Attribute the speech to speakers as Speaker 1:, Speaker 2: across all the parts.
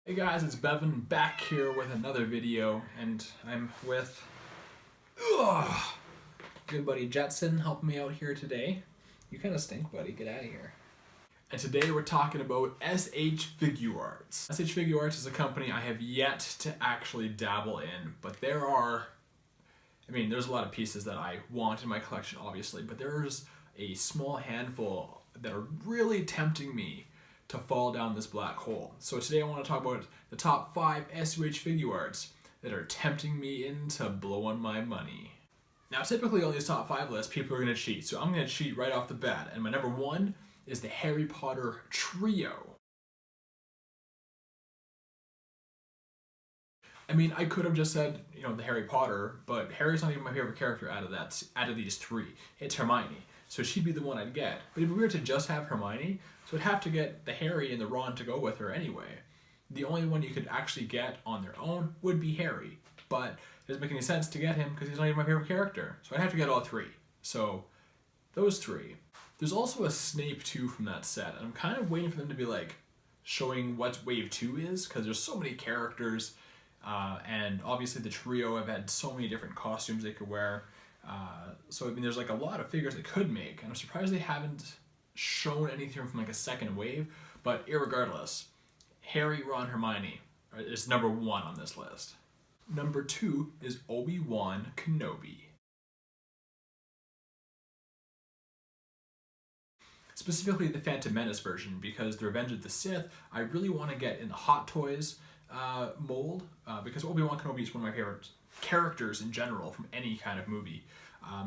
Speaker 1: Hey guys, it's Bevan back here with another video, and I'm with good buddy Jetson helping me out here today. You kind of stink, buddy. Get out of here. And today we're talking about SH Figuarts. SH Figuarts is a company I have yet to actually dabble in, but there's a lot of pieces that I want in my collection, obviously, but there's a small handful that are really tempting me to fall down this black hole. So today I want to talk about the top 5 SH Figuarts that are tempting me into blowing my money. Now typically on these top 5 lists, people are going to cheat, so I'm going to cheat right off the bat. And my number 1 is the Harry Potter trio. I mean, I could have just said, the Harry Potter, but Harry's not even my favorite character out of these 3. It's Hermione. So she'd be the one I'd get. But it'd be weird to just have Hermione, so I'd have to get the Harry and the Ron to go with her anyway. The only one you could actually get on their own would be Harry. But it doesn't make any sense to get him because he's not even my favorite character. So I'd have to get all 3. So those 3. There's also a Snape 2 from that set, and I'm kind of waiting for them to be showing what Wave 2 is, because there's so many characters, and obviously the trio have had so many different costumes they could wear. So there's a lot of figures they could make, and I'm surprised they haven't shown anything from a second wave. But irregardless, Harry, Ron, Hermione is number 1 on this list. Number 2 is ObiWan Kenobi. Specifically the Phantom Menace version, because the Revenge of the Sith I really want to get in the Hot Toys mold, because Obi-Wan Kenobi is one of my favorite characters in general from any kind of movie.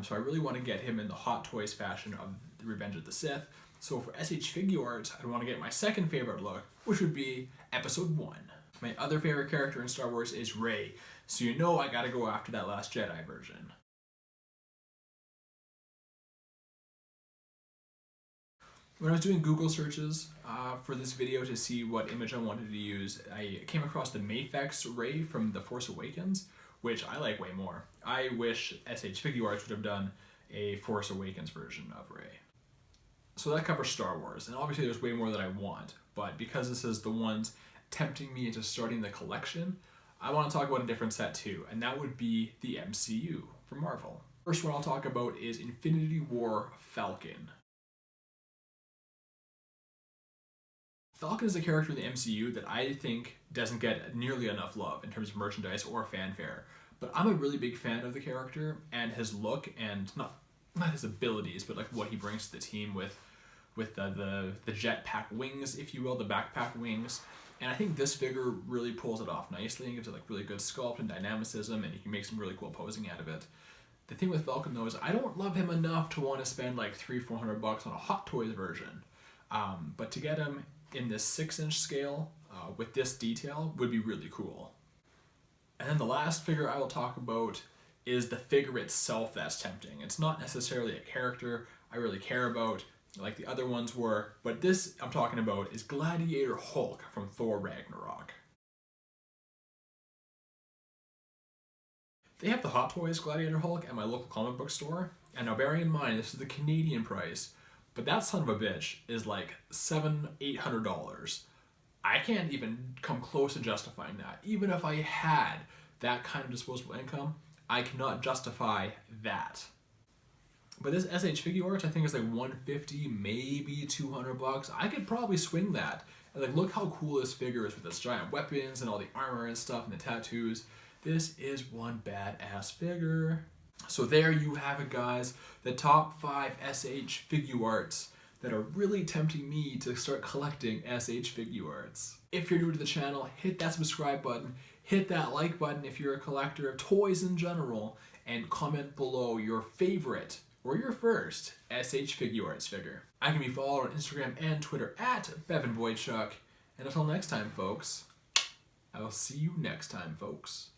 Speaker 1: So I really want to get him in the Hot Toys fashion of the Revenge of the Sith. So for SH Figuarts, I'd want to get my second favorite look, which would be Episode 1. My other favorite character in Star Wars is Rey, so I gotta go after that Last Jedi version. When I was doing Google searches for this video to see what image I wanted to use, I came across the Mafex Rey from The Force Awakens, which I like way more. I wish SH Figuarts would have done a Force Awakens version of Rey. So that covers Star Wars, and obviously there's way more that I want, but because this is the ones tempting me into starting the collection, I want to talk about a different set too, and that would be the MCU from Marvel. First one I'll talk about is Infinity War Falcon. Falcon is a character in the MCU that I think doesn't get nearly enough love in terms of merchandise or fanfare, but I'm a really big fan of the character and his look, and not his abilities, but what he brings to the team with the jetpack wings, if you will, the backpack wings. And I think this figure really pulls it off nicely and gives it really good sculpt and dynamicism, and you can make some really cool posing out of it. The thing with Vulcan though is I don't love him enough to want to spend $300-400 bucks on a Hot Toys version. But to get him in this 6-inch scale with this detail would be really cool. And then the last figure I will talk about is the figure itself that's tempting. It's not necessarily a character I really care about like the other ones were, but this I'm talking about is Gladiator Hulk from Thor Ragnarok. They have the Hot Toys Gladiator Hulk at my local comic book store, and now bearing in mind this is the Canadian price, but that son of a bitch is $700-800. I can't even come close to justifying that. Even if I had that kind of disposable income, I cannot justify that. But this SH Figuarts I think is $150, maybe $200. I could probably swing that. And look how cool this figure is with its giant weapons and all the armor and stuff and the tattoos. This is one badass figure. So there you have it, guys. The top 5 SH Figuarts that are really tempting me to start collecting SH Figuarts. If you're new to the channel, hit that subscribe button, hit that like button if you're a collector of toys in general, and comment below your favorite or your first SH Figuarts figure. I can be followed on Instagram and Twitter at BevanBoychuk. And until next time, folks, I will see you next time, folks.